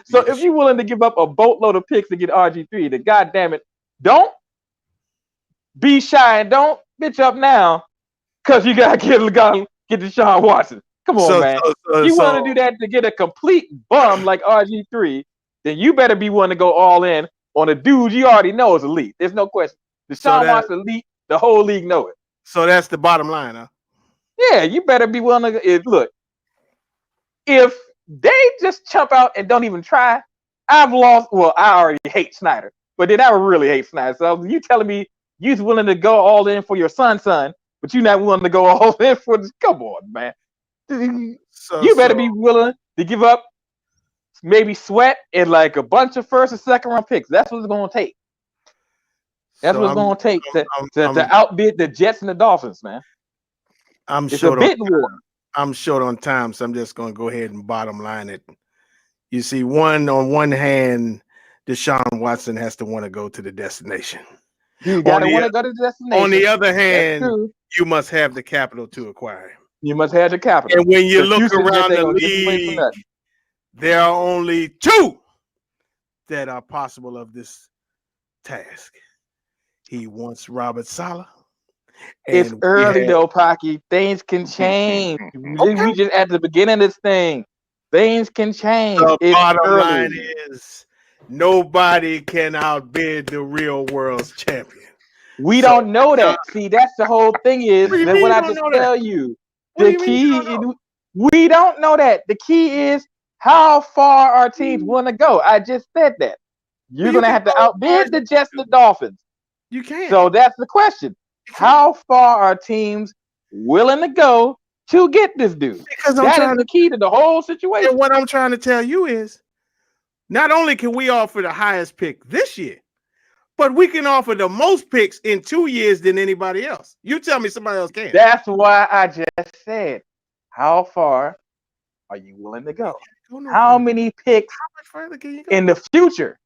So if you're willing to give up a boatload of picks to get RG3, then goddamn it, don't be shy and don't bitch up now, because you gotta get Deshaun Watson. Come on, man. You want to do that to get a complete bum like RG3, then you better be willing to go all in on a dude you already know is elite. There's no question. Deshaun Watson elite, the whole league know it. So that's the bottom line, huh? Yeah, you better be willing to look. If they just chump out and don't even try, I've lost. Well, I already hate Snyder, but then I really hate Snyder. So you telling me you're willing to go all in for your son, but you're not willing to go all in for this? Come on, man. You better be willing to give up maybe Sweat and like a bunch of first and second round picks. That's what it's going to take. That's what it's going to take to outbid the Jets and the Dolphins, man. It's short a bit war. I'm short on time, so I'm just going to go ahead and bottom line it. You see, on one hand, Deshaun Watson has to want to go to the destination. You got to want to go to the destination. On the other hand, you must have the capital to acquire him. You must have the capital. And when you look around the league, there are only two that are possible of this task. He wants Robert Saleh. It's early though, Pocky. Things can change. Okay. We just at the beginning of this thing. Things can change. The bottom line is nobody can outbid the real world's champion. We don't know that. See, that's the whole thing is that what I just tell you. The key is we don't know that. The key is how far our teams want to go. I just said that. You're going to have to outbid the Jets and the Dolphins. You can't. So that's the question. How far are teams willing to go to get this dude? Because that is the key to the whole situation. And what I'm trying to tell you is not only can we offer the highest pick this year, but we can offer the most picks in 2 years than anybody else. You tell me somebody else can. That's why I just said, how far are you willing to go? How many picks in the future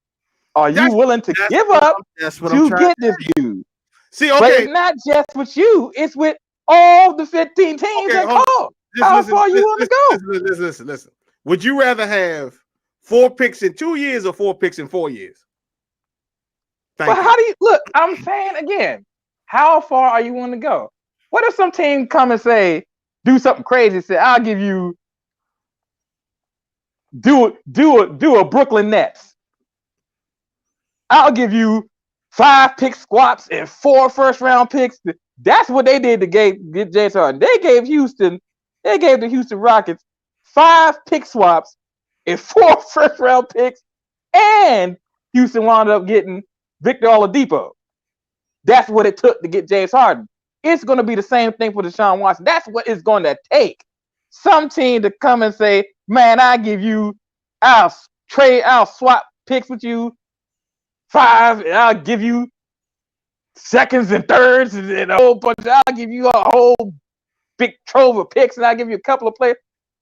are you willing to give up to get this dude? See, okay. But it's not just with you. It's with all the 15 teams that call. How far you willing to go? Listen. Would you rather have 4 picks in 2 years or 4 picks in 4 years? But how do you look? I'm saying again, how far are you willing to go? What if some team come and say, do something crazy? Say, I'll give you do a Brooklyn Nets. I'll give you 5 pick swaps and 4 first round picks. That's what they did to get James Harden. They gave the Houston Rockets 5 pick swaps and 4 first round picks, and Houston wound up getting Victor Oladipo. That's what it took to get James Harden. It's going to be the same thing for Deshaun Watson. That's what it's going to take. Some team to come and say, man, I'll swap picks with you 5, and I'll give you seconds and thirds and a whole bunch. I'll give you a whole big trove of picks, and I'll give you a couple of players.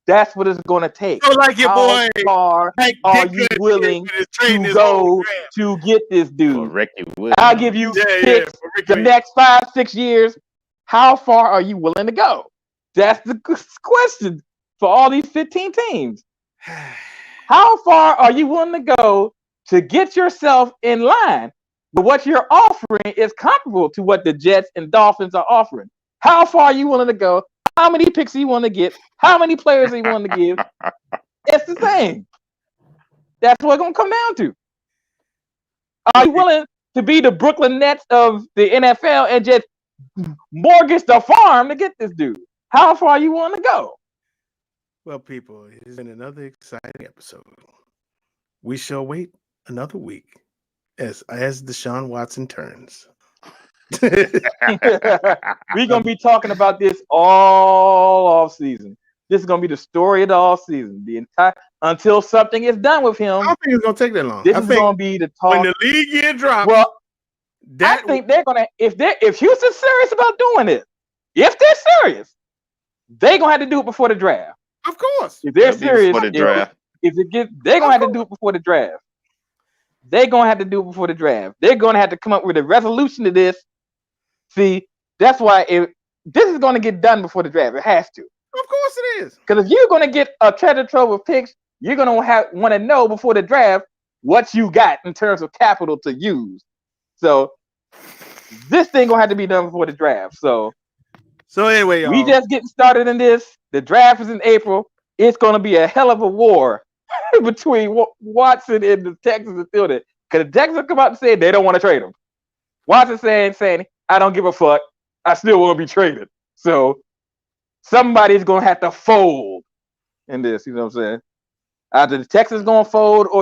That's what it's going to take. So like your boy, how far are you willing to go to get this dude? I'll give you picks the next 5-6 years. How far are you willing to go? That's the question for all these 15 teams. How far are you willing to go to get yourself in line? But what you're offering is comparable to what the Jets and Dolphins are offering. How far are you willing to go? How many picks do you want to get? How many players do you want to give? It's the same. That's what it's going to come down to. Are you willing to be the Brooklyn Nets of the NFL and just mortgage the farm to get this dude? How far you want to go? Well, people, it has been another exciting episode. We shall wait another week as Deshaun Watson turns. We're gonna be talking about this all off season. This is gonna be the story of the all season. The entire until something is done with him. I don't think it's gonna take that long. This is gonna be the talk. When the league year drops. Well, I think they're gonna if Houston's serious about doing it, if they're serious, they're gonna have to do it before the draft. Of course. If they're serious before the draft. They're gonna have to do it before the draft. They're gonna have to do it before the draft. They're gonna have to come up with a resolution to this. See, that's why this is gonna get done before the draft. It has to. Of course it is. Because if you're gonna get a treasure trove of picks, you're gonna want to know before the draft what you got in terms of capital to use. So this thing gonna have to be done before the draft. So anyway, y'all. We just getting started in this. The draft is in April. It's gonna be a hell of a war between Watson and the Texans and Fielder. Because the Texans come out and say they don't want to trade him. Watson saying, I don't give a fuck. I still want to be traded. So somebody's gonna have to fold in this. You know what I'm saying? Either the Texans gonna fold or he